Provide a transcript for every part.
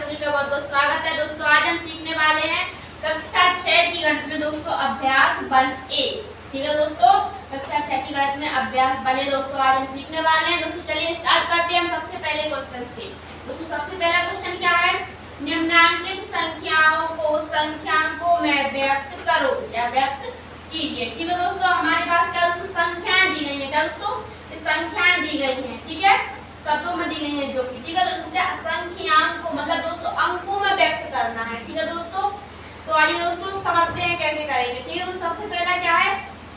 सभी का बहुत बहुत स्वागत है दोस्तों। आज हम सीखने वाले हैं कक्षा 6 की गणित में दोस्तों अभ्यास 1A। ठीक है दोस्तों, कक्षा 6 की गणित में अभ्यास 1A दोस्तों आज हम सीखने वाले हैं। दोस्तों चलिए स्टार्ट करते हैं हम सबसे पहले क्वेश्चन से। दोस्तों सबसे पहला क्वेश्चन क्या है, निम्नलिखित संख्याओं में व्यक्त करो या व्यक्त कीजिए। ठीक है दोस्तों, हमारे पास क्या दोस्तों संख्याएं दी गई है। क्या दोस्तों संख्याएं दी गई हैं, ठीक है, शब्दों में दी गई है जो कि, ठीक है दोस्तों, क्या संख्याओं को मतलब दोस्तों अंकों में व्यक्त करना है। ठीक है दोस्तों, तो आइए दोस्तों समझते हैं कैसे करेंगे। ठीक है दोस्तों, सबसे पहला क्या है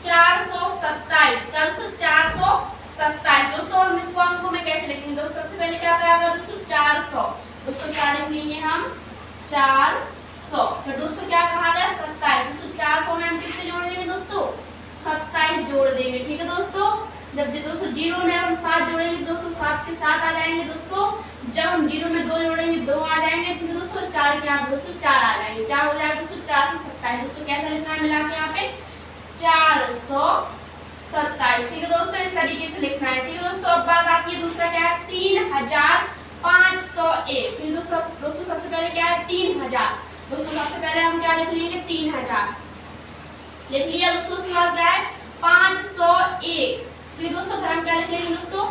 427। क्या दोस्तों 427। दोस्तों हम इसको अंकों में कैसे लिखेंगे। दोस्तों सबसे पहले क्या करेंगे दोस्तों 400। दोस्तों क्या लिख लेंगे हम 400। फिर दोस्तों क्या कहा गया 27। दोस्तों 400 में हम कितने जोड़ देंगे दोस्तों 27 जोड़ देंगे। ठीक है दोस्तों, जब दोस्तों जीरो में हम 7 जोड़ेंगे दोस्तों 7 के 7 आ जाएंगे दोस्तों। जब हम जीरो में 2 जोड़ेंगे 2 आ जाएंगे। ठीक है दोस्तों 4 के यहाँ दोस्तों 4 आ जाएंगे। क्या हो जाएगा दोस्तों 427। दोस्तों कैसा लिखना है मिला के यहाँ पे 427। ठीक है दोस्तों, इस तरीके से लिखना है। ठीक है दोस्तों, अब बात आती है दूसरा क्या है 3501। ठीक है दोस्तों सबसे पहले क्या है 3000। दोस्तों सबसे पहले हम क्या लिख लेंगे 3000 लिख लिया। दोस्तों उसके बाद क्या है 501। फिर दोस्तों फिर हम क्या लिख लेंगे दोस्तों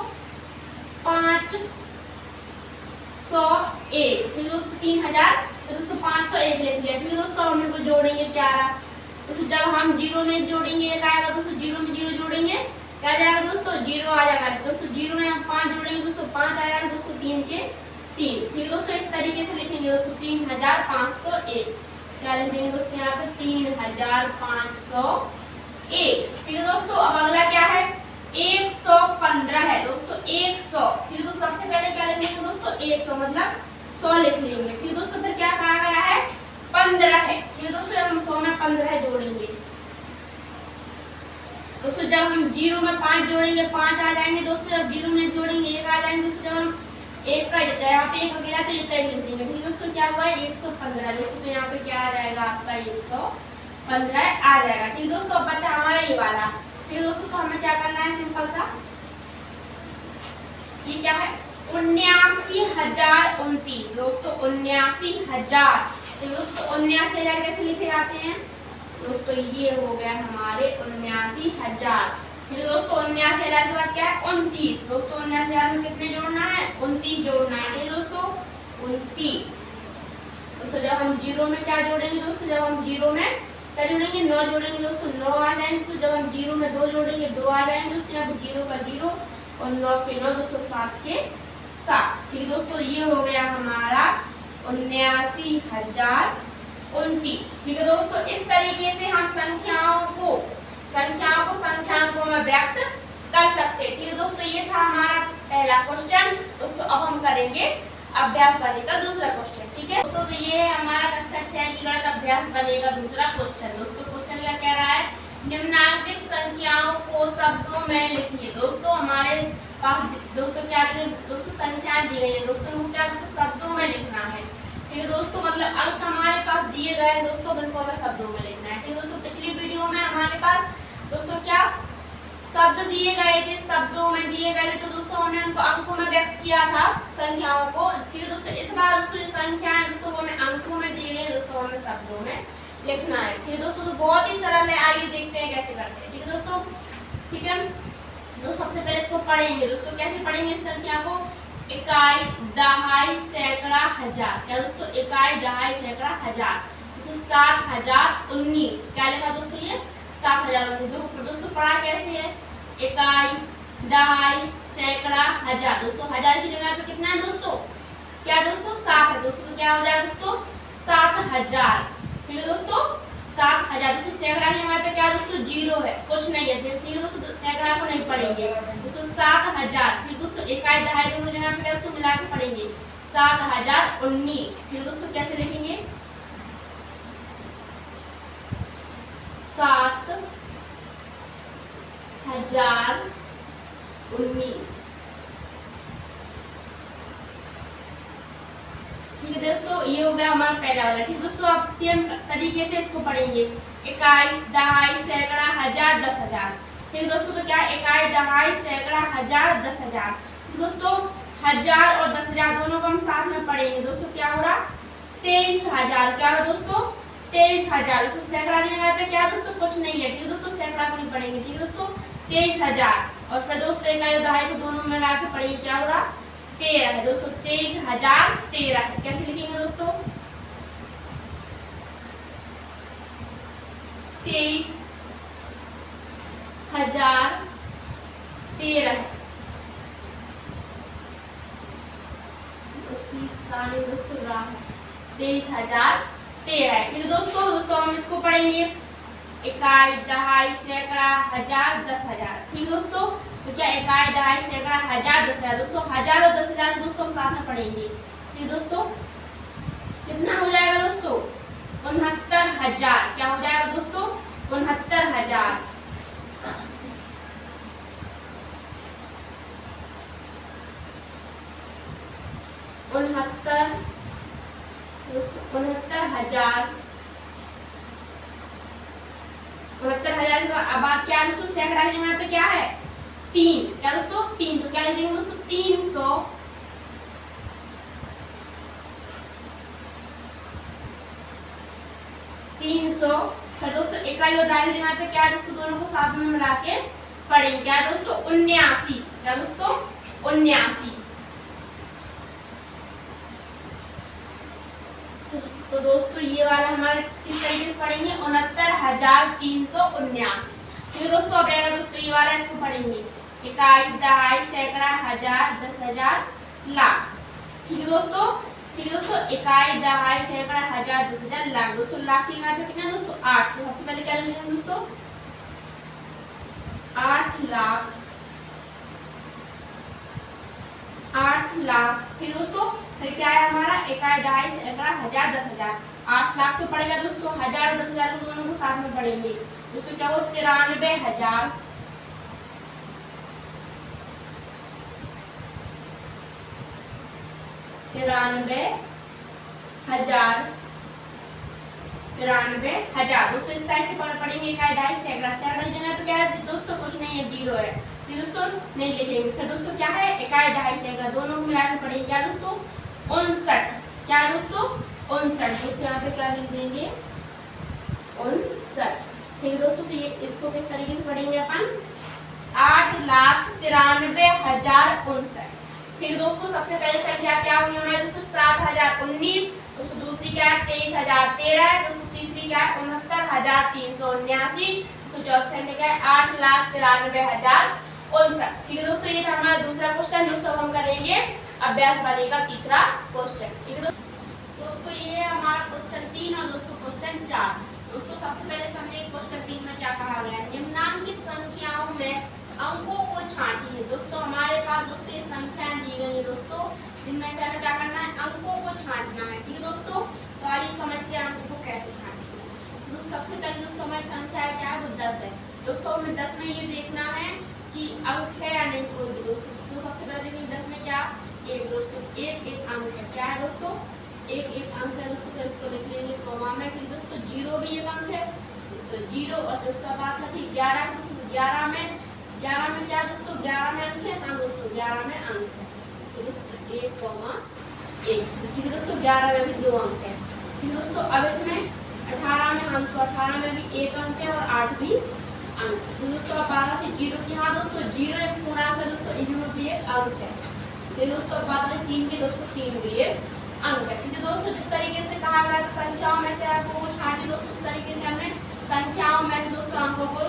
501। फिर दोस्तों 3000 फिर दोस्तों 501 लिख लिया। फिर दोस्तों हम इनको जोड़ेंगे 11। दोस्तों जब हम जीरो में जोड़ेंगे एक आएगा दोस्तों, जीरो में जीरो जोड़ेंगे क्या जाएगा दोस्तों जीरो आ जाएगा। दोस्तों जीरो में हम 5 जोड़ेंगे दोस्तों 5 आ जाएगा दोस्तों 3 के 3। ठीक है दोस्तों, इस तरीके से लिखेंगे दोस्तों 3501। क्या लिख देंगे दोस्तों यहाँ पे 3501। ठीक है दोस्तों, अब अगला क्या है 115 है दोस्तों 100। फिर दोस्तों सबसे पहले क्या लिख लेंगे दोस्तों 100 मतलब 100 लिख लेंगे। फिर दोस्तों फिर क्या कहा गया है 15 है। फिर दोस्तों हम 100 में 15 जोड़ेंगे। दोस्तों जब हम जीरो में 5 जोड़ेंगे 5 आ जाएंगे दोस्तों। जब जीरो में जोड़ेंगे 1 आ जाएंगे दोस्तों। जब हम एक का यहाँ पे एक अकेला तो एक का लिख देंगे। ठीक है दोस्तों क्या हुआ है 115। दोस्तों तो यहाँ पे क्या आ जाएगा आपका 115 आ जाएगा। ठीक है दोस्तों, अब बचा हमारा ये वाला। फिर दोस्तों तो हमें क्या करना है सिंपल सा, ये क्या है 79029। दोस्तों 79000। तो दोस्तों 79000 कैसे लिखे जाते हैं दोस्तों, ये हो गया हमारे 79000। फिर दोस्तों 79000 के बाद क्या है 29। दोस्तों 79000 में कितने जोड़ना है 29 जोड़ना है। ठीक है दोस्तों 29। दोस्तों जब हम जीरो में क्या जोड़ेंगे दोस्तों, जब हम जीरो में क्या जोड़ेंगे 9 जोड़ेंगे दोस्तों 9 आ जाएंगे। तो जब हम जीरो में 2 जोड़ेंगे 2 आ जाएंगे दोस्तों। यहाँ पे 0 का 0 और 9 के 9 दोस्तों 7 के 7। ठीक है दोस्तों, ये हो गया हमारा 79029। ठीक है दोस्तों, इस तरीके से हम संख्याओं को संख्याओं में व्यक्त कर सकते हैं। ठीक है दोस्तों, ये था हमारा पहला क्वेश्चन। दोस्तों अब हम करेंगे अभ्यास बनेगा दूसरा क्वेश्चन। ठीक है दोस्तों, तो ये हमारा कक्षा 6 की गणित अभ्यास बनेगा दूसरा क्वेश्चन। दोस्तों क्वेश्चन क्या कह रहा है, निम्नलिखित संख्याओं को शब्दों में लिखिए। दोस्तों हमारे पास दोस्तों क्या दी गई दोस्तों संख्याएं दी गई है। दोस्तों क्या दोस्तों शब्दों में लिखना है। ठीक है दोस्तों, मतलब अंक हमारे पास दिए गए हैं दोस्तों, उनको हमें शब्दों में लिखना है। ठीक है दोस्तों, पिछली वीडियो में हमारे पास दोस्तों क्या शब्द दिए गए थे, शब्दों में दिए गए थे, तो दोस्तों हमने उनको अंकों में व्यक्त किया था संख्याओं को। ठीक है दोस्तों, इस बार दोस्तों संख्याएं दोस्तों हमें अंकों में दी गई दोस्तों, हमें शब्दों में लिखना है। ठीक है दोस्तों, तो बहुत ही सरल है, आइए देखते हैं कैसे करते हैं। ठीक है दोस्तों, ठीक है दोस्तों सबसे पहले इसको पढ़ेंगे। दोस्तों कैसे पढ़ेंगे इस संख्या को, इकाई दहाई सैकड़ा हजार। क्या दोस्तों इकाई दहाई सैकड़ा हजार। तो 7019 क्या लिखा दोस्तों ये 7019। दोस्तों पढ़ा कैसे है इकाई दहाई सैकड़ा हजार। दोस्तों हजार की जगह पे कितना है दोस्तों क्या दोस्तों 7 है। दोस्तों तो क्या हो जाएगा दोस्तों 7000। ठीक है दोस्तों 7000। दोस्तों सैकड़ा की जगह पे क्या दोस्तों 0 है, कुछ नहीं है। ठीक है दोस्तों सैकड़ा को नहीं पढ़ेंगे दोस्तों 7000। ठीक दोस्तों इकाई दहाई दोनों जगह पे क्या दोस्तों मिला के पढ़ेंगे 7019। ठीक दोस्तों कैसे लिखेंगे 7019। ठीक है दोस्तों, ये हो गया हमारा पहला वाला। ठीक दोस्तों, अब सेम तरीके से इसको पढ़ेंगे इकाई दहाई सैकड़ा हजार 10,000। ठीक दोस्तों, तो क्या इकाई दहाई सैकड़ा हजार 10,000। दोस्तों 1000 और 10,000 दोनों को हम साथ में पढ़ेंगे। दोस्तों क्या हो रहा 23,000 क्या है दोस्तों 23,000। तो सैकड़ा की जगह पे क्या दोस्तों कुछ नहीं है, ठीक है दोस्तों, सैकड़ा को नहीं पढ़ेंगे, ठीक है दोस्तों 23,000। और फिर दोस्तों इकाई और दहाई को दोनों में मिला के पढ़ेंगे, क्या हो रहा 13 है दोस्तों, 23,013 है। कैसे लिखेंगे दोस्तों 23,013 है दोस्तों 23,013 है, ठीक है दोस्तों। दोस्तों हम इसको पढ़ेंगे इकाई दहाई सैकड़ा हजार 10,000, ठीक है दोस्तों। तो क्या इकाई दहाई सैकड़ा हजार 10,000 दोस्तों, 1000 और 10,000 दोस्तों हम साथ में पढ़ेंगे, ठीक है दोस्तों। कितना हो जाएगा दोस्तों 69,000, क्या हो जाएगा दोस्तों 69,000। उनहत्तर 69,000 अब बात क्या है दोस्तों सैकड़ा की यहाँ पे क्या है 3, क्या दोस्तों 3, तो क्या लिखेंगे दोस्तों 300 फिर दोस्तों इकाई और दहाई यहाँ पे क्या है दोस्तों दोनों को साथ में मिला के पढ़ेंगे, क्या है दोस्तों 79, क्या दोस्तों 79। तो दोस्तों ये वाला हमारे किस तरीके से पढ़ेंगे 69,379, ठीक है दोस्तों। अब रहेगा दोस्तों ये वाला, इसको पढ़ेंगे इकाई दहाई सैकड़ा हजार 10,000 लाख, ठीक है दोस्तों, ठीक है दोस्तों। इकाई दहाई सैकड़ा हजार 10,000 लाख दोस्तों, लाख की यहाँ पे कितना दोस्तों 8, तो सबसे पहले क्या लिखेंगे दोस्तों 8 लाख, 8 लाख, ठीक है दोस्तों। फिर क्या है हमारा इकाई दहाई सैकड़ा हजार 10,000, 8 लाख तो पड़ेगा दोस्तों, 1000 और 10,000 को दोनों को साथ में पढ़ेंगे दोस्तों, क्या हो 93,000, 93,000 दोस्तों। इस साइड से पढ़ेंगे इकाई दहाई सैकड़ा, सैकड़ा की जगह पे क्या है दोस्तों कुछ नहीं है, 0 है, दोस्तों नहीं लिखेंगे। फिर दोस्तों क्या है इकाई दहाई सैकड़ा दोनों को मिलाकर पढ़ेंगे, क्या दोस्तों 59, क्या है दोस्तों 59 दोस्तों, यहाँ पे क्या लिख देंगे 59, ठीक है दोस्तों। तो ये इसको किस तरीके से पढ़ेंगे अपन 8,93,059, ठीक है दोस्तों। सबसे पहले संख्या क्या हुई हमारे दोस्तों 7,019 दोस्तों, दूसरी क्या है 23,013 है दोस्तों, तीसरी क्या है 69,379 तो चौथी संख्या क्या है 8,93,059, ठीक है दोस्तों। ये था हमारा दूसरा क्वेश्चन दोस्तों। हम करेंगे अभ्यास वाले का तीसरा क्वेश्चन, ठीक है दोस्तों। ये है हमारा क्वेश्चन 3 और दोस्तों क्वेश्चन 4 दोस्तों। सबसे पहले समझिए क्वेश्चन 3 में क्या कहा गया है, निम्नांकित संख्याओं में अंकों को छांटिए दोस्तों। हमारे पास दोस्तों ये संख्याएं दी गई है दोस्तों, जिनमें से हमें क्या करना है अंकों को छांटना है, ठीक है दोस्तों। तो आइए समझते हैं अंकों को कैसे छांटेंगे। तो सबसे पहले दोस्तों हमारी संख्या क्या है वो 10 है दोस्तों। हमें 10 में ये देखना है कि अंक है या नहीं कोई भी दोस्तों। तो सबसे पहले देखिए 10 में क्या एक दोस्तों एक अंक है, क्या है दोस्तों एक अंक है दोस्तों। तो इसको लिख लेंगे कॉमा में, ठीक दोस्तों। 0 भी एक अंक है तो 0 और दोस्तों बात थी 11 दोस्तों, 11 में क्या दोस्तों 11 में अंक है, हाँ दोस्तों 11 में अंक है, तो दोस्तों 1,1 ठीक है दोस्तों। 11 में भी 2 अंक है, ठीक है दोस्तों। अब इसमें 18 में अंक, तो 18 में भी 1 अंक है और 8 भी अंक, तो दोस्तों अब 12 से 0 की, हाँ दोस्तों 0 एक पूर्णांक है दोस्तों, इसमें भी एक अंक है, तो दोस्तों बात है 3 के दोस्तों 3 भी एक अंक है, ठीक है दोस्तों। जिस तरीके से कहा गया संख्याओं में से अंकों को छांटिए दोस्तों, उस तरीके से हमने संख्याओं में से दोस्तों अंकों को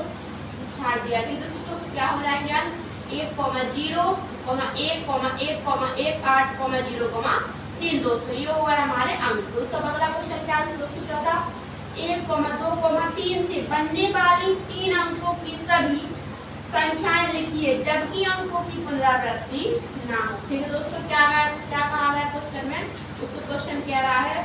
छांट दिया, ठीक है दोस्तों। तो क्या हो जाएंगे अंक 1,0,1,1,1,8,0,0,3 दोस्तों, ये हो गए हमारे अंक दोस्तों। अगला क्वेश्चन क्या है दोस्तों चौथा 1,2,3 से बनने वाली 3 अंकों की सभी संख्याएं लिखिए जबकि अंकों की पुनरावृत्ति ना हो, ठीक है दोस्तों। क्या कहा गया क्वेश्चन में दोस्तों, क्वेश्चन कह रहा है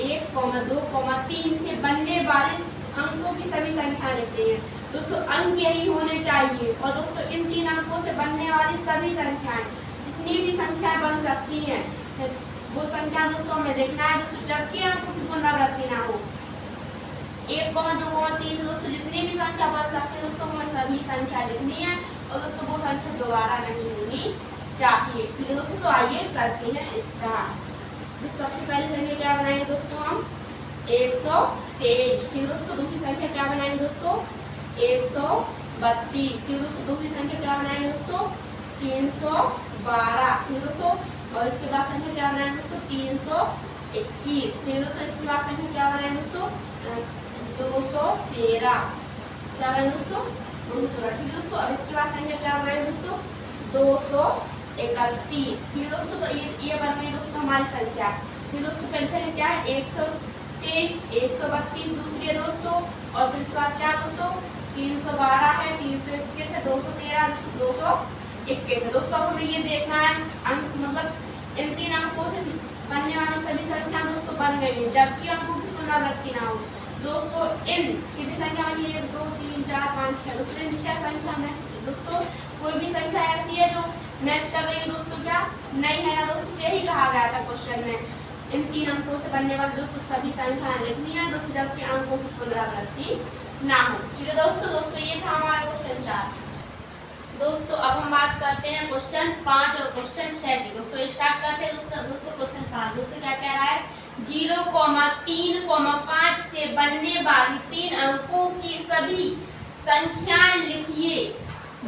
1,2,3 से बनने वाले अंकों की सभी संख्या लिखते हैं दोस्तों। अंक यही होने चाहिए और दोस्तों इन 3 अंकों से बनने वाली सभी संख्याएं जितनी भी संख्या बन सकती हैं वो संख्या दोस्तों हमें लिखना है दोस्तों, जबकि अंकों की पुनरावृत्ति ना हो। 1,2,3 से दोस्तों जितनी भी संख्या बन सकती है दोस्तों हमें सभी संख्या लिखनी है और दोस्तों वो संख्या दोबारा नहीं होनी चाहिए, ठीक है दोस्तों। तो आइए करते हैं स्टार्ट। तो सबसे पहली संख्या क्या बनाएंगे दोस्तों हम 123। ठीक है दोस्तों, दूसरी संख्या क्या बनाएंगे दोस्तों 132। ठीक है दोस्तों, दूसरी संख्या क्या बनाएंगे दोस्तों 312। ठीक है दोस्तों, और इसके बाद संख्या क्या बनाएंगे दोस्तों 321। ठीक है दोस्तों, इसके बाद संख्या क्या बनाएंगे दोस्तों 213। क्या बनाएंगे दोस्तों 213। ठीक है दोस्तों, अब इसके बाद संख्या क्या बनाएंगे दोस्तों 231। ठीक है दोस्तों, तो ये बन गई दोस्तों हमारी संख्या। ठीक है दोस्तों, पहली संख्या क्या है 123, 132 दूसरी है दोस्तों, और फिर इसके बाद क्या दोस्तों 312 है, 321 है, 213, 221 है दोस्तों। अब हमें ये देखना है अंक, मतलब इन तीन अंकों से बनने वाली सभी संख्या दोस्तों बन गई है, जबकि अंकों की पुनरावृत्ति ना हो दोस्तों। इन कितनी संख्या बनी है 1 2 3 4 5 6 दोस्तों, इन 6 संख्या में दोस्तों कोई भी संख्या ऐसी है जो मैच कर रही है दोस्तों, क्या नहीं है ना दोस्तों, यही कहा गया था क्वेश्चन में। इन तीन अंकों से बनने वाली दोस्तों सभी संख्याएं लिखनी है दोस्तों, जबकि अंकों की पुनरावृत्ति ना हो। ठीक है दोस्तों, ये था हमारा क्वेश्चन 4। दोस्तों अब हम बात करते हैं क्वेश्चन 5 और क्वेश्चन 6 की। दोस्तों स्टार्ट करते हैं दोस्तों क्वेश्चन 5। दोस्तों क्या कह रहा है 0,3,5 से बनने वाली 3 अंकों की सभी संख्याएं लिखिए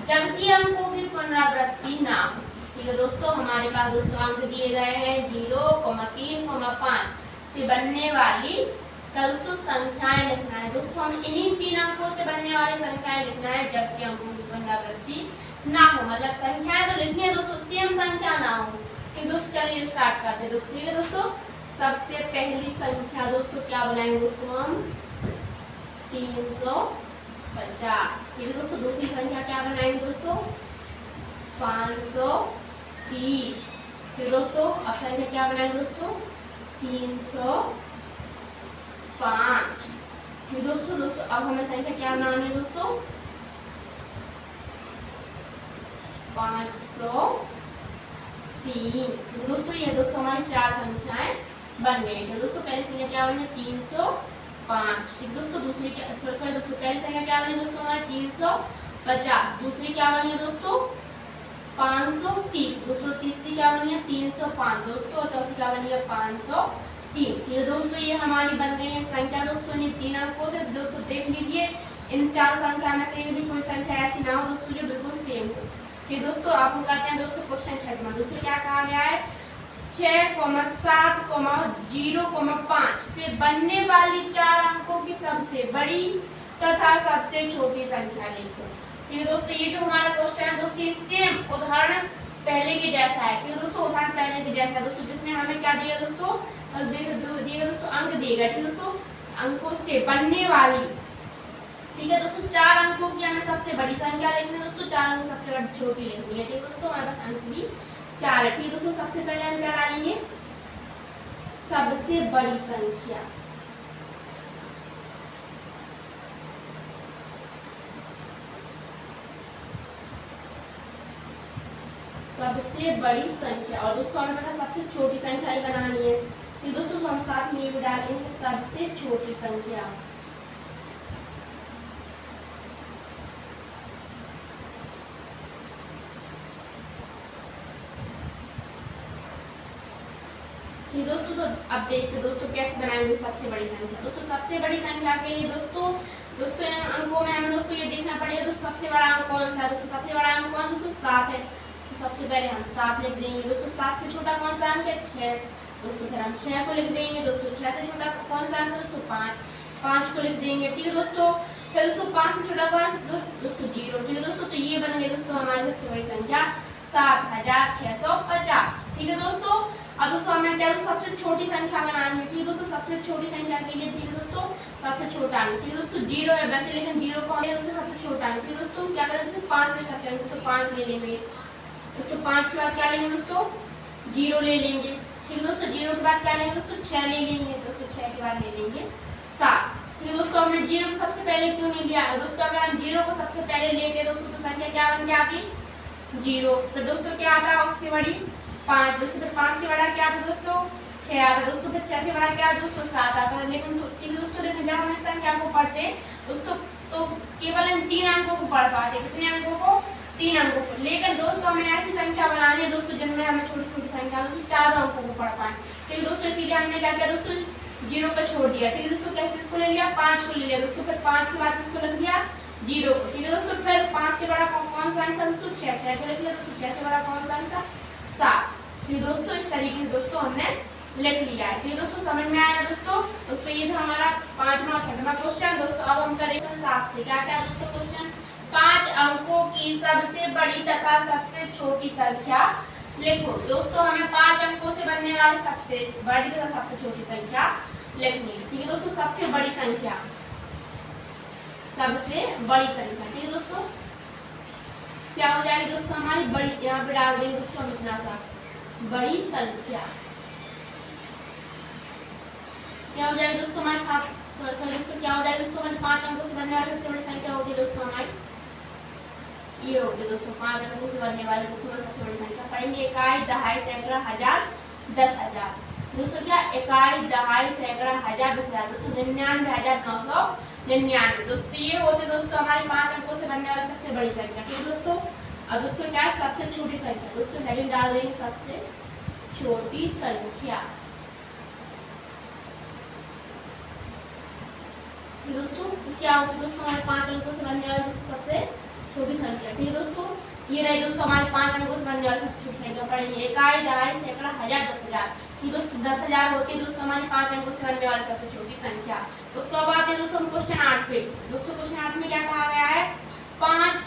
जबकि अंकों की पुनरावृत्ति ना हो। ठीक है दोस्तों, हमारे पास दोस्तों अंक दिए गए हैं 0,3,5 से बनने वाली दोस्तों संख्याएं लिखना है दोस्तों। हम इन्हीं 3 अंकों से बनने वाली संख्याएं लिखना है जबकि अंकों की पुनरावृत्ति ना हो, मतलब संख्याएं तो लिखनी है दोस्तों, सेम संख्या ना हो। ठीक दोस्तों, चलिए स्टार्ट करते हैं दोस्तों। ठीक है दोस्तों, सबसे पहली संख्या दोस्तों क्या बनाएंगे दोस्तों हम 350। ठीक है दोस्तों, दूसरी संख्या क्या बनाएंगे दोस्तों 530। फिर दोस्तों अब संख्या क्या बनाएंगे दोस्तों 305। फिर दोस्तों अब हमें संख्या क्या बनानी है दोस्तों 503। दोस्तों ये दोस्तों हमारी 4 संख्याएं बन गई है दोस्तों। पहली संख्या क्या बनी 305। ठीक दोस्तों, दूसरी क्या दोस्तों पहली संख्या क्या बनी दोस्तों हमारी 350। दूसरी क्या बनी है दोस्तों 530। दोस्तों तीसरी क्या बनी है 305 दोस्तों, और चौथी क्या बनी है 503। ठीक है दोस्तों, ये हमारी बन गई है संख्या दोस्तों इन 3 अंकों से। दोस्तों देख लीजिए इन 4 संख्या में से भी कोई संख्या ऐसी ना हो दोस्तों जो बिल्कुल सेम हो। फिर दोस्तों आप हम करते हैं दोस्तों क्वेश्चन 6 में। दोस्तों क्या कहा गया है 6,7,0,5 से बनने वाली 4 अंकों की सबसे बड़ी तथा सबसे छोटी संख्या लिखो। ठीक है दोस्तों, ये जो हमारा क्वेश्चन है दोस्तों सेम उदाहरण पहले के जैसा है। ठीक है दोस्तों, उदाहरण पहले के जैसा है दोस्तों, जिसमें हमें क्या दिया दोस्तों दिएगा दोस्तों अंक देगा। ठीक है दोस्तों, अंकों से बनने वाली। ठीक है दोस्तों, 4 अंकों की हमें सबसे बड़ी संख्या लिखनी है दोस्तों, 4 अंकों सबसे बड़ी छोटी लिखनी है। ठीक है दोस्तों, हमारे पास अंक भी 4 है। ठीक है दोस्तों, सबसे पहले हम क्या डालेंगे सबसे बड़ी संख्या। सबसे बड़ी संख्या, और दोस्तों हमें पता सबसे छोटी संख्या ही बनानी है। तो दोस्तों हम साथ में ये भी डालेंगे सबसे छोटी संख्या। दोस्तों तो अब देखते दोस्तों कैसे बनाएंगे सबसे बड़ी संख्या। दोस्तों सबसे बड़ी संख्या के लिए दोस्तों अंकों में हमें दोस्तों ये देखना पड़ेगा दोस्तों सबसे बड़ा अंक कौन सा है। दोस्तों सबसे बड़ा अंक कौन सा दोस्तों 7 है, तो सबसे पहले हम 7 लिख देंगे। दोस्तों 7 से छोटा कौन सा अंक है 6, दोस्तों फिर हम 6 को लिख देंगे। दोस्तों 6 से छोटा कौन सा अंक है दोस्तों 5 को लिख देंगे। ठीक है दोस्तों, फिर दोस्तों 5 से छोटा कौन दोस्तों 0। ठीक है दोस्तों, तो ये बन गई दोस्तों हमारी सबसे बड़ी संख्या 7650। ठीक है दोस्तों, अब दोस्तों हमें क्या सबसे छोटी संख्या बनानी है। ठीक है दोस्तों, सबसे छोटी संख्या के लिए ठीक है दोस्तों सबसे छोटा अंक। ठीक है दोस्तों 0 है वैसे, लेकिन 0 कौन है दोस्तों सबसे छोटा अंक। ठीक है दोस्तों क्या करें दोस्तों 5 से सबसे दोस्तों 5 ले लेंगे। दोस्तों 5 के बाद क्या लेंगे दोस्तों 0 ले लेंगे। ठीक है दोस्तों 0 के बाद क्या लेंगे दोस्तों 6 ले लेंगे। दोस्तों 6 के बाद ले लेंगे 7। ठीक है दोस्तों, हमने 0 को सबसे पहले क्यों नहीं लिया दोस्तों, अगर हम 0 को सबसे पहले लेते दोस्तों तो संख्या क्या बन के आती 0। फिर दोस्तों क्या आता उससे बड़ी 5। दोस्तों फिर 5 से बड़ा क्या आता दोस्तों 6 आता। दोस्तों फिर 6 से बड़ा क्या दोस्तों 7 आता। लेकिन ठीक है दोस्तों, लेकिन जब हम इस संख्या को पढ़ते दोस्तों तो केवल इन 3 अंकों को पढ़ पाते। कितने अंकों को 3 अंकों को। लेकिन दोस्तों हमें ऐसी संख्या बनानी है दोस्तों जिनमें हमें छोटी छोटी संख्या संख्या दोस्तों चारों अंकों को पढ़ पाए। ठीक है दोस्तों, इसीलिए हमने क्या किया दोस्तों, 0 को छोड़ दिया। ठीक है दोस्तों, कैसे इसको ले लिया, 5 को ले लिया दोस्तों, फिर 5 के बाद इसको लग दिया 0 को। ठीक है दोस्तों, फिर 5 से बड़ा कौन सा अंक था दोस्तों, 6 को लिख लिया दोस्तों, 6 से बड़ा कौन सा अंक था, 7। ठीक है दोस्तों, इस तरीके से दोस्तों हमने लिख लिया है। ठीक है दोस्तों, समझ में आया दोस्तों। दोस्तों ये था हमारा 5वां और 6वां क्वेश्चन। दोस्तों अब हम करेंगे 7 से। क्या क्या दोस्तों क्वेश्चन, 5 अंकों की सबसे बड़ी तथा सबसे छोटी संख्या लिखो। दोस्तों हमें 5 अंकों से बनने वाली सबसे बड़ी तथा सबसे छोटी संख्या लिखनी है। ठीक है दोस्तों, सबसे बड़ी संख्या, सबसे बड़ी संख्या। ठीक है दोस्तों, क्या हो जाएगी दोस्तों हमारी बड़ी, यहाँ पे डाल देंगे दोस्तों हम इतना सा बड़ी संख्या। क्या हो जाएगी दोस्तों हमारे साथ, दोस्तों क्या हो जाएगी दोस्तों हमारे 5 अंकों से बनने वाली सबसे बड़ी संख्या होगी दोस्तों हमारी, ये होगी दोस्तों 5 अंकों से बनने वाली दोस्तों सबसे बड़ी संख्या। पढ़ेंगे इकाई, दहाई, सैकड़ा, हजार, 10,000। दोस्तों क्या, इकाई, दहाई, सैकड़ा, हजार, 10,000। दोस्तों 99,999। दोस्तों ये होते दोस्तों हमारे 5 अंकों से बनने वाली सबसे बड़ी संख्या। ठीक है दोस्तों, अब दोस्तों क्या है सबसे छोटी संख्या। दोस्तों हेडिंग डाल देंगे सबसे छोटी संख्या। दोस्तों क्या होगी दोस्तों हमारे 5 अंकों से बनने वाली सबसे छोटी संख्या। ठीक है दोस्तों, ये रही दोस्तों हमारे 5 अंकों से बनने वाली सबसे छोटी संख्या। पढ़ेंगे इकाई, दहाई, सैकड़ा, हजार, 10,000। ये दोस्तों 10,000 होती है दोस्तों हमारे 5 अंकों से बनने वाली सबसे छोटी संख्या। दोस्तों अब आते हैं दोस्तों हम क्वेश्चन 8 पे। दोस्तों क्वेश्चन 8 में क्या कहा गया है, 5,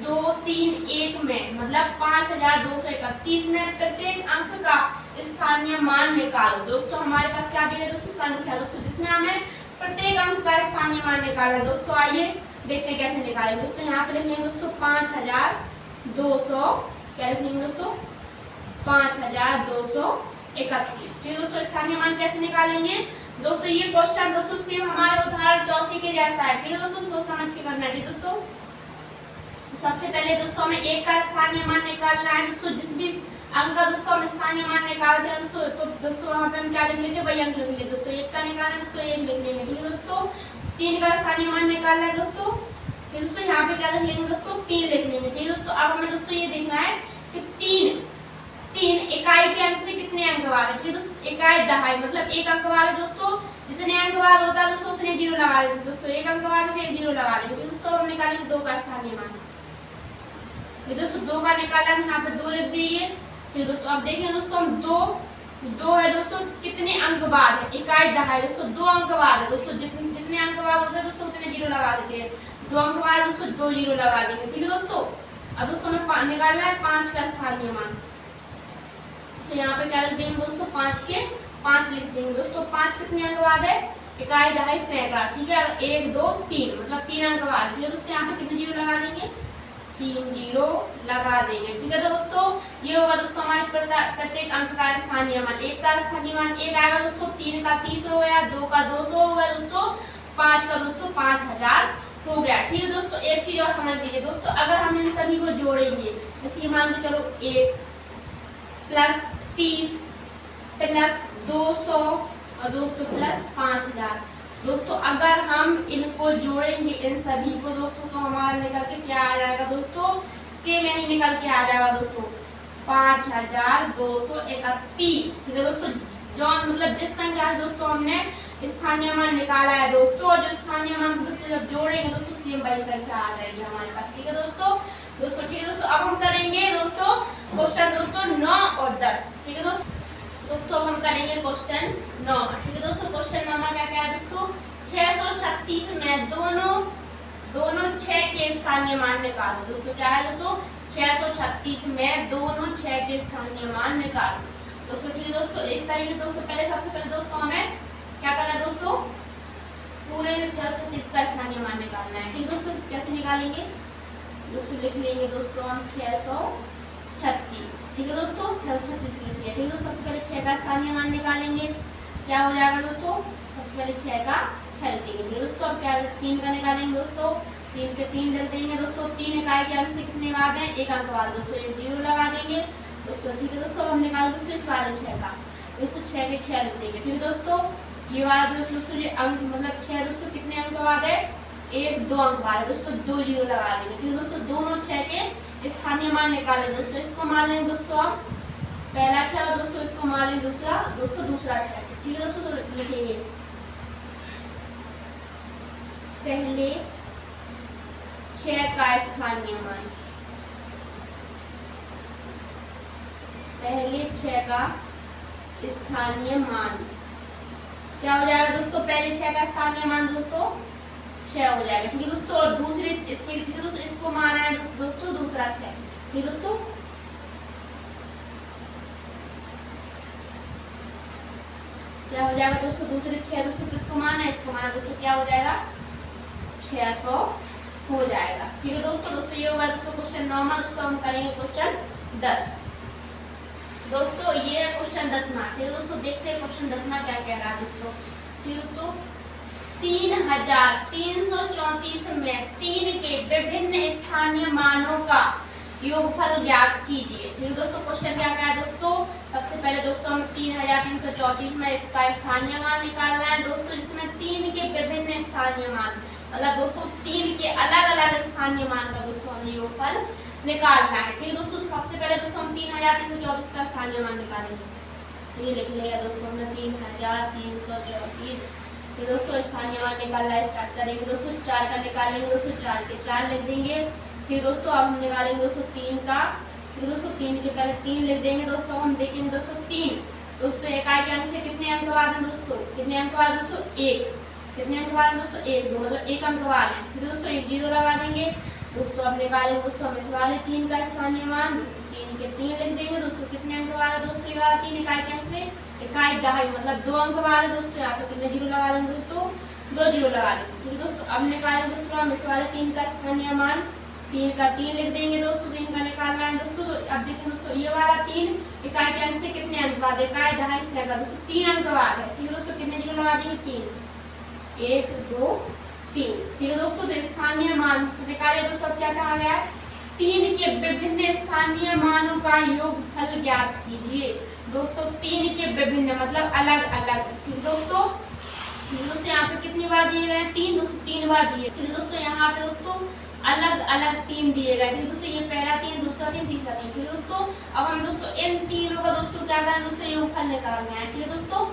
2, 3, 1 में मतलब 5231 में प्रत्येक अंक का स्थानीय मान निकालो। दोस्तों हमारे पास क्या दी है दोस्तों, संख्या दोस्तों, जिसमें हमें प्रत्येक अंक का स्थानीय मान निकालना है। दोस्तों आइए देखते हैं कैसे निकालेंगे। दोस्तों यहाँ पे लिख लेंगे दोस्तों 5200, क्या लिख लेंगे दोस्तों 5231। ठीक है दोस्तों, स्थानीय मान कैसे निकालेंगे। दोस्तों ये क्वेश्चन दोस्तों सेम हमारे उदाहरण 4 के जैसा है। ठीक है दोस्तों, सोच समझ के करना है। दोस्तों सबसे पहले दोस्तों हमें 1 का स्थानीय मान निकालना है। दोस्तों जिस भी अंक का दोस्तों हम स्थानीय मान निकालते हैं दोस्तों, तो दोस्तों वहाँ पे हम क्या लिख लेंगे, वही अंक लिख लेंगे। दोस्तों 1 का निकालना है दोस्तों 1 लिख लेंगे। ठीक है दोस्तों, 3 का स्थानीय मान निकालना है दोस्तों, फिर दोस्तों यहाँ पे क्या लिख लेंगे दोस्तों 3 लिख लेंगे। ठीक है दोस्तों, अब हमें दोस्तों ये देखना है कि 3 इकाई के अंक से कितने अंक वाले। ठीक है दोस्तों, इकाई दहाई मतलब 1 अंक वाले। दोस्तों जितने अंक वाले होता है दोस्तों उतने 0 लगा लेंगे। दोस्तों 1 अंक वाले थे 0 लगा लेंगे। दोस्तों हम निकालेंगे 2 का स्थानीय मान। ये दोस्तों 2 का निकाला यहाँ पे 2 लिख दिए। फिर दोस्तों अब देखें दोस्तों हम 2 है दोस्तों कितने अंक बाद है, इकाई दहाई दोस्तों 2 अंक बाद है। दोस्तों जितने अंक बाद होते हैं दोस्तों उतने 0 लगा देते हैं। 2 अंक बाद दोस्तों 2 0 लगा देंगे। ठीक है दोस्तों, अब दोस्तों हमें निकालना है 5 का स्थानीय मान। तो यहाँ पे क्या लिख देंगे दोस्तों 5 के 5 लिख देंगे। दोस्तों 5 कितने अंक बाद है, इकाई दहाई सैकड़ा। ठीक है, 1 2 3 मतलब 3 अंक बाद। ठीक है दोस्तों, यहाँ पे कितने 0 लगा देंगे, 3 0 लगा देंगे। ठीक है दोस्तों, ये होगा दोस्तों हमारे प्रत्येक अंक का स्थानीय मान। 1 का स्थानीय मान 1 आएगा दोस्तों, 3 का 30 हो गया, 2 का 200 हो गया दोस्तों, 5 का दोस्तों 5000 हो गया। ठीक है दोस्तों, एक चीज और समझ लीजिए दोस्तों, अगर हम इन सभी को जोड़ेंगे, जैसे मान लो चलो 1 प्लस 30 प्लस 200 और दोस्तों प्लस 5000। दोस्तों अगर हम इनको जोड़ेंगे इन सभी को दोस्तों, तो हमारा निकल के क्या आ जाएगा दोस्तों, सेम यही निकल के आ जाएगा दोस्तों 5231। ठीक है दोस्तों, जो मतलब जिस संख्या से दोस्तों हमने स्थानीय मान निकाला है दोस्तों, और जो स्थानीय मान दोस्तों जब जोड़ेंगे दोस्तों सेम वही संख्या आ जाएगी हमारे पास। ठीक है दोस्तों, ठीक है दोस्तों, अब हम करेंगे दोस्तों क्वेश्चन दोस्तों 9 और 10। ठीक है दोस्तों हम करेंगे क्वेश्चन 9। ठीक है दोस्तों, क्वेश्चन 9 में क्या क्या है दोस्तों, 636 में दोनों 6 के स्थानीय मान निकालो। दोस्तों क्या है दोस्तों, 636 में दोनों 6 के स्थानीय मान निकालो। दोस्तों ठीक है दोस्तों, इस तरीके दोस्तों सबसे पहले दोस्तों हमें क्या करना है दोस्तों, पूरे 636 का स्थानीय मान निकालना है। ठीक है दोस्तों, कैसे निकालेंगे दोस्तों, लिख लेंगे दोस्तों हम 636। ठीक है दोस्तों, 636 लिख लिया। ठीक है दोस्तों, सबसे पहले 6 का स्थानीय मान निकालेंगे, क्या हो जाएगा दोस्तों, सबसे पहले 6 का 6 लिखेंगे। दोस्तों अब क्या 3 का निकालेंगे दोस्तों, 3 के 3 लिख देंगे दोस्तों, 3 इकाई के अंक से कितने बाद है, 1 अंक बाद। दोस्तों ये 0 लगा देंगे दोस्तों। ठीक है दोस्तों, हम निकाल दोस्तों इस वाले 6 का, दोस्तों 6 के 6 लिख देंगे। ठीक है दोस्तों, ये वाला दोस्तों ये अंक मतलब 6 दोस्तों कितने अंक बाद है, 1 2 अंक बाद है दोस्तों, 2 0 लगा देंगे। ठीक है दोस्तों, दोनों 6 के स्थानीय मान निकालें दोस्तों। इसको मान लेंगे दोस्तों हम पहला 6 दोस्तों, इसको मान लें दूसरा दोस्तों, दूसरा 6। ठीक है दोस्तों, तो लिखेंगे पहले 6 का स्थानीय मान, पहले 6 का स्थानीय मान क्या हो जाएगा दोस्तों? पहले 6 का स्थानीय मान दोस्तों 6 हो जाएगा। ठीक है दोस्तों, और दूसरे ठीक है दोस्तों, इसको माना है दोस्तों दूसरा 6। ठीक है दोस्तों, क्या हो जाएगा दोस्तों? दूसरे 6 दोस्तों किसको माना है? इसको माना दोस्तों, क्या हो जाएगा? 600 हो जाएगा। ठीक है दोस्तों, ये होगा दोस्तों क्वेश्चन 9वां। दोस्तों हम करेंगे क्वेश्चन 10। दोस्तों ये है क्वेश्चन 10वां। ठीक है दोस्तों, देखते हैं क्वेश्चन 10वां क्या कह रहा है दोस्तों। ठीक है दोस्तों, 3334 में 3 के विभिन्न स्थानीय मानों का योगफल ज्ञात कीजिए। ठीक है दोस्तों, क्वेश्चन क्या कह रहा है दोस्तों? सबसे पहले दोस्तों हम 3334 में इसका स्थानीय मान निकालना है दोस्तों, जिसमें 3 के विभिन्न स्थानीय मान, मतलब दोस्तों 3 के अलग अलग स्थानीय मान का दोस्तों हमें योगफल निकालना है। ठीक है दोस्तों, सबसे पहले दोस्तों हम 3324 का स्थानीय मान निकालेंगे। ये लिख लिया दोस्तों हमने 3324। तो दोस्तों स्थानीय मान निकालना स्टार्ट करेंगे दोस्तों। 4 का निकालेंगे दोस्तों, 4 के 4 लिख देंगे। फिर दोस्तों अब हम निकालेंगे दोस्तों 3 का। फिर दोस्तों 3 के पहले 3 लिख देंगे दोस्तों। हम देखेंगे दोस्तों 3 दोस्तों इकाई के अंक से कितने अंक बाद हैं दोस्तों? कितने अंक बाद दोस्तों? 1। कितने अंक बाद दोस्तों? 1 2, मतलब 1 अंक बाद है। फिर दोस्तों 1 0 लगा देंगे दोस्तों। अब निकालेंगे दोस्तों हम इस वाले 3 का स्थानीय मान। 3 के 3 लिख देंगे दोस्तों। कितने अंक बाद है दोस्तों? ये वाला 3 इकाई के अंक से इकाई दहाई, मतलब 2 अंक बाद है दोस्तों। यहाँ पे कितने 0 लगा देंगे दोस्तों? 2 0 लगा देंगे। ठीक है दोस्तों, अब निकालेंगे दोस्तों हम इस वाले 3 का स्थानीय मान। 3 का 3 लिख देंगे दोस्तों। 3 का निकालना है दोस्तों। तो अब देखिए दोस्तों ये वाला 3 इकाई के अंक से कितने अंक बाद है? इकाई दहाई से लगा दोस्तों 3 अंक बाद है। ठीक है दोस्तों, कितने 0 लगा देंगे? 3 1 2 3। ठीक है दोस्तों, तो स्थानीय मान निकाले दोस्तों। क्या कहा गया है? 3 के विभिन्न स्थानीय मानों का योगफल ज्ञात कीजिए दोस्तों। 3 के विभिन्न मतलब अलग अलग। ठीक दोस्तों, यहाँ पे कितनी बार दिए गए? 3 दोस्तों, 3 बार दिए। ठीक है दोस्तों, यहाँ पे दोस्तों अलग अलग 3 दिए गए। ठीक है दोस्तों, ये पहला 3 दूसरा 3 तीसरा 3। ठीक है दोस्तों, अब हम दोस्तों इन तीनों का दोस्तों क्या करना है दोस्तों? योगफल निकालना है। ठीक है दोस्तों,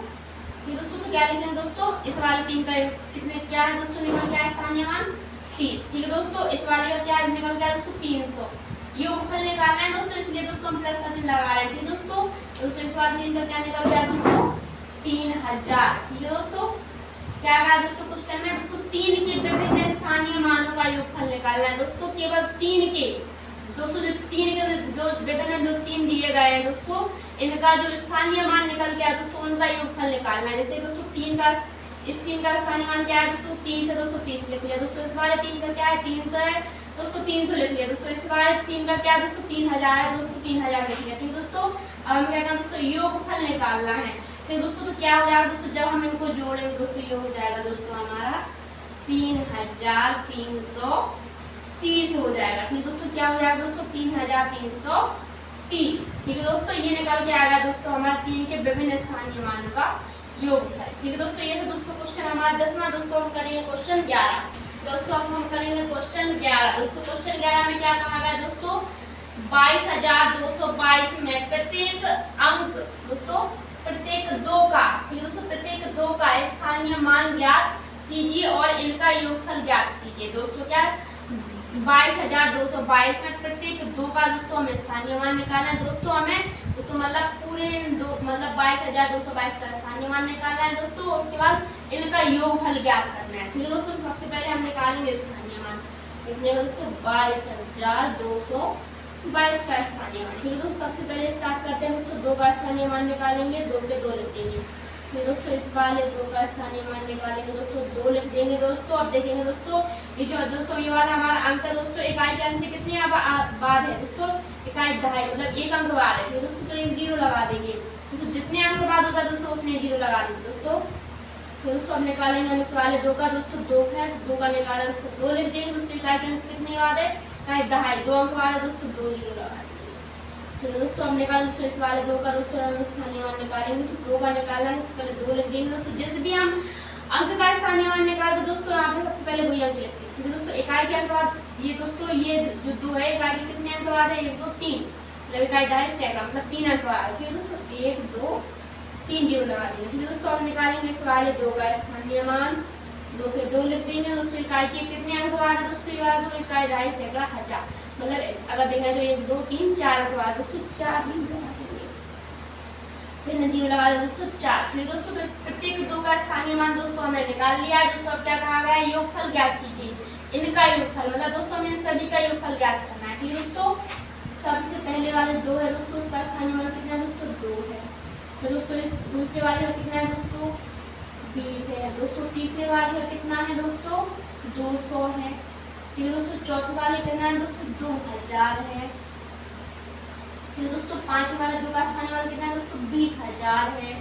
ठीक है दोस्तों, तो क्या लिखेंगे दोस्तों? इस वाले 3 का कितने क्या है दोस्तों? निकल क्या है स्थानीय मान? 30। ठीक है दोस्तों, इस वाले का क्या निकल गया दोस्तों? 300। योगफल निकालना है दोस्तों, इसलिए दोस्तों हम प्लस का चिन्ह लगा रहे हैं। ठीक है दोस्तों, इस वाले 3 का क्या निकल गया दोस्तों? 3000। ठीक है दोस्तों, क्या कहा दोस्तों क्वेश्चन में दोस्तों? 3 के विभिन्न स्थानीय मानों का योगफल निकालना है दोस्तों। केवल 3 के दोस्तों, जो 3 के जो विभिन्न जो 3 दिए गए हैं दोस्तों, इनका जो स्थानीय मान निकल गया दोस्तों, उनका योगफल निकालना है। जैसे दोस्तों 3 का इस 3 का स्थानीय मान क्या है दोस्तों? 30 है दोस्तों, 30 लिख लिया दोस्तों। इस वाले 3 का क्या है? 300 है दोस्तों, 300 लिख लिया दोस्तों। इस वाले 3 का क्या है दोस्तों? 3000 है दोस्तों, 3000 लिख लिया। ठीक दोस्तों, अब हम क्या करना दोस्तों? योगफल निकालना है। तो दोस्तों तो क्या हो जाएगा दोस्तों? जब हम इनको जोड़ेंगे दोस्तों, ये हो जाएगा दोस्तों हमारा 3330 हो जाएगा। ठीक दोस्तों, क्या हो जाएगा दोस्तों? 3330। ठीक है दोस्तों, ये निकल के आएगा दोस्तों हमारा 3 के विभिन्न स्थानीय मानों का योगफल। ठीक है दोस्तों, ये दोस्तों क्वेश्चन हमारा 10वां। दोस्तों हम करेंगे क्वेश्चन 11। दोस्तों अब हम करेंगे क्वेश्चन 11। दोस्तों क्वेश्चन 11 में क्या कहा गया दोस्तों? 22222 में प्रत्येक अंक दोस्तों, प्रत्येक 2 का, ठीक है दोस्तों, प्रत्येक 2 का स्थानीय मान ज्ञात कीजिए और इनका योगफल ज्ञात कीजिए। दोस्तों क्या 22222 में प्रत्येक 2 का दोस्तों हमें स्थानीय मान निकालना है दोस्तों। हमें दोस्तों मतलब पूरे 2 मतलब 22222 का स्थानीय मान निकालना है दोस्तों। उसके बाद इनका योगफल ज्ञात करना है। ठीक है दोस्तों, सबसे पहले हम निकालेंगे स्थानीय मान। कितने का दोस्तों? 22222 का स्थानीय मान। ठीक है दोस्तों, सबसे पहले स्टार्ट करते हैं दोस्तों। 2 का स्थानीय मान निकालेंगे, 2 पे 2 लिख देंगे। फिर दोस्तों इस वाले 2 का स्थानीय मान निकालेंगे दोस्तों, 2 लिख देंगे दोस्तों। अब देखेंगे दोस्तों ये जो दोस्तों ये वाला हमारा अंक है दोस्तों, इकाई के अंक से कितने बाद है दोस्तों? इकाई दहाई, मतलब 1 अंक बाद है। ठीक दोस्तों, तो 1 0 लगा देंगे दोस्तों। जितने अंक बाद होता है दोस्तों उतने 0 लगा देंगे दोस्तों। फिर दोस्तों अब निकालेंगे हम इस वाले 2 का दोस्तों, 2 है 2 का निकाला दोस्तों, 2 लिख देंगे दोस्तों। इकाई के अंक कितने बाद है? इकाई दहाई, 2 अंक बाद है दोस्तों, 2 0 लगा देंगे। ठीक है दोस्तों, अब निकाल दोस्तों इस वाले 2 का दोस्तों हम स्थानीय मान निकालेंगे। 2 का निकालना है तो पहले 2 लिख देंगे दोस्तों। जैसे भी हम अंक का स्थानीय मान निकालते दोस्तों, यहाँ पे सबसे पहले वही अंक लिखते हैं। ठीक है दोस्तों, इकाई के अंक बाद ये दोस्तों ये जो 2 है, इकाई के कितने अंक बाद है? 1 2 3 मतलब इकाई दहाई सैकड़ा मतलब 3 अंक वाला। ठीक है दोस्तों, 1 2 3 जीरो लगा देंगे। ठीक है दोस्तों, अब निकालेंगे इस वाले 2 का स्थानीय मान। 2 के 2 लिख देंगे दोस्तों। इकाई के कितने अंक वाले दोस्तों, ये वाला 2 इकाई दहाई सैकड़ा हजार, मतलब अगर देखा तो 1 2 3 4 अंक वाला दोस्तों 4 भी लगा देंगे। फिर जीरो लगा देंगे दोस्तों 4। फिर दोस्तों प्रत्येक 2 का स्थानीय मान दोस्तों हमने निकाल लिया है दोस्तों। अब क्या कहा गया है, योगफल ज्ञात कीजिए। इनका योगफल मतलब दोस्तों हमें इन सभी का योगफल ज्ञात करना है। ठीक है दोस्तों, सबसे पहले वाले 2 है दोस्तों, उसका स्थानीय मान कितना है दोस्तों 2 है। तो दोस्तों इस दूसरे वाले का कितना है दोस्तों 20 है दोस्तों। तीसरे वाले का कितना है दोस्तों 200 है। ठीक है दोस्तों, चौथे वाले का कितना है दोस्तों 2000 है। ठीक है दोस्तों, पांचवे वाले 2 का स्थानीय मान कितना है दोस्तों 20000 है।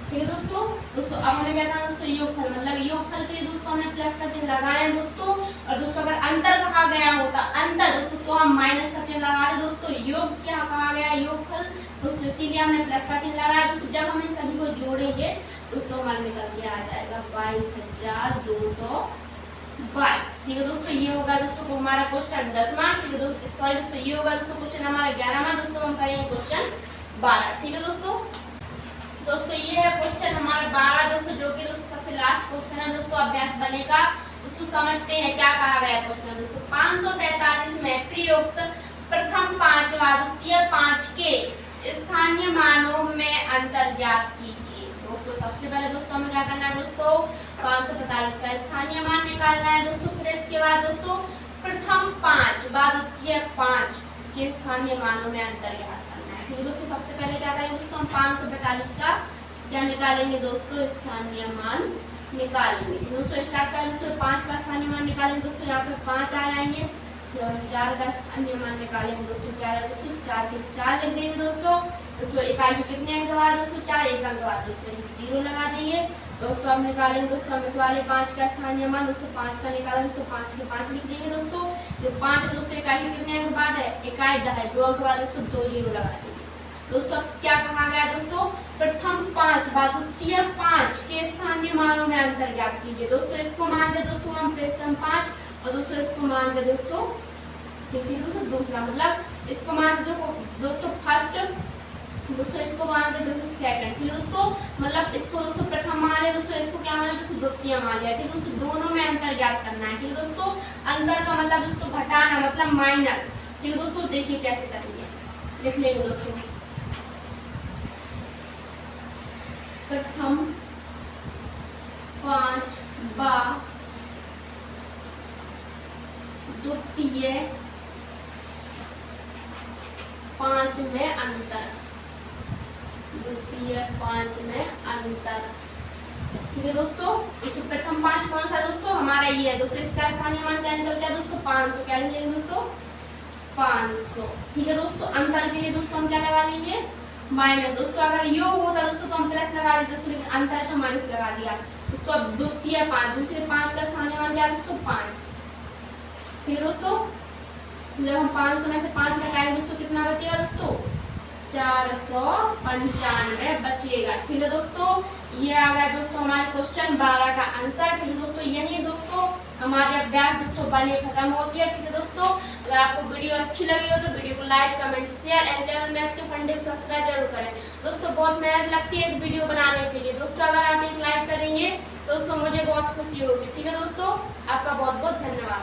ठीक है दोस्तों। दोस्तों अब हमें क्या करना है दोस्तों, योगफल मतलब योगफल के लिए दोस्तों हमने प्लस का चिन्ह लगाया है दोस्तों। और दोस्तों अगर अंतर कहा गया होता अंतर दोस्तों तो हम माइनस का चिन्ह लगा रहे दोस्तों। योग क्या कहा गया है, योगफल दोस्तों, इसीलिए हमने प्लस का चिन्ह लगाया दोस्तों। जब हम इन सभी को जोड़ेंगे दोस्तों हमारा निकल के आ जाएगा 22222। ठीक है दोस्तों, ये होगा दोस्तों हमारा क्वेश्चन 10वां। ठीक है दोस्तों, सॉरी दोस्तों ये होगा दोस्तों क्वेश्चन हमारा 11वां। दोस्तों हम करेंगे क्वेश्चन 12। ठीक है दोस्तों, दोस्तों ये है क्वेश्चन हमारा 12 दोस्तों, जो कि दोस्तों सबसे लास्ट क्वेश्चन है दोस्तों। अभ्यास बनेगा दोस्तों, समझते हैं क्या कहा गया क्वेश्चन दोस्तों। 545 में प्रयुक्त प्रथम 5 व द्वितीय 5 के स्थानीय मानों में अंतर ज्ञात कीजिए। दोस्तों सबसे पहले दोस्तों हमें क्या करना है दोस्तों, 545 का स्थानीय मान निकालना है दोस्तों। फिर इसके बाद दोस्तों प्रथम 5 व द्वितीय 5 के स्थानीय मानों में अंतर ज्ञात करना है। ठीक है दोस्तों, सबसे पहले क्या करेंगे दोस्तों, हम 545 का क्या निकालेंगे दोस्तों, स्थानीय मान निकालेंगे। दोस्तों स्टार्ट करें दोस्तों, 5 का स्थानीय मान निकालेंगे दोस्तों। यहाँ पे 5 आ जाएंगे। फिर हम 4 का स्थानीय मान निकालेंगे दोस्तों। क्या है दोस्तों 4 के 4 लिख देंगे दोस्तों। दोस्तों इकाई के कितने अंक बाद दोस्तों 4, 1 अंक बाद दोस्तों 0 लगा देंगे दोस्तों। हम निकालेंगे दोस्तों, हम इस वाले 5 का स्थानीय मान दोस्तों 5 का निकालेंगे दोस्तों। 5 के 5 लिख देंगे दोस्तों। जो 5 दोस्तों इकाई के कितने अंक बाद है, इकाई 10 2 अंक बाद दोस्तों 2 0 लगा देंगे दोस्तों। क्या कहा गया दोस्तों, प्रथम 5 व द्वितीय 5 के स्थानीय मानों में अंतर ज्ञात कीजिए। दोस्तों इसको मान दे दोस्तों हम प्रथम 5 और दोस्तों इसको मान दे दोस्तों दोस्तों दूसरा, मतलब इसको मान दे दोस्तों फर्स्ट, दोस्तों इसको मान दे दोस्तों सेकंड। ठीक है दोस्तों, मतलब इसको दोस्तों प्रथम मान लिया दोस्तों, इसको क्या मान लिया दोस्तों द्वितीय मान लिया। ठीक है दोस्तों, दोनों में अंतर ज्ञात करना है। ठीक है दोस्तों, अंतर का मतलब दोस्तों घटाना मतलब माइनस। ठीक है दोस्तों, देखिए कैसे करेंगे, लिख लेंगे दोस्तों। प्रथम 5 व द्वितीय 5 में अंतर, द्वितीय 5 में अंतर। ठीक है दोस्तों, प्रथम 5 कौन सा दोस्तों, हमारा ये है दोस्तों। इसका स्थानीय मान क्या निकलता है दोस्तों 500। क्या लिखेंगे दोस्तों 500। ठीक है दोस्तों, अंतर के लिए दोस्तों हम क्या लगा लेंगे माइनस। दोस्तों अगर योग होता दोस्तों तो हम प्लस लगा देते दोस्तों, लेकिन अंतर है तो माइनस लगा दिया दोस्तों। अब द्वितीय 5, दूसरे 5 का स्थानीय मान क्या दोस्तों 5। ठीक है दोस्तों, जब हम 500 में से 5 घटाएंगे दोस्तों कितना बचेगा दोस्तों 495 बचेगा। ठीक है दोस्तों, ये आ गया दोस्तों हमारे क्वेश्चन 12 का आंसर। ठीक है दोस्तों, यही दोस्तों हमारे अभ्यास दोस्तों बने खत्म होती है। ठीक है दोस्तों, अगर आपको वीडियो अच्छी लगी हो तो वीडियो को like comment share and channel math के फंडे को सब्सक्राइब जरूर करें दोस्तों। बहुत मेहनत लगती है एक वीडियो बनाने के लिए दोस्तों। अगर आप एक लाइक करेंगे दोस्तों मुझे बहुत खुशी होगी। ठीक है दोस्तों, आपका बहुत बहुत धन्यवाद।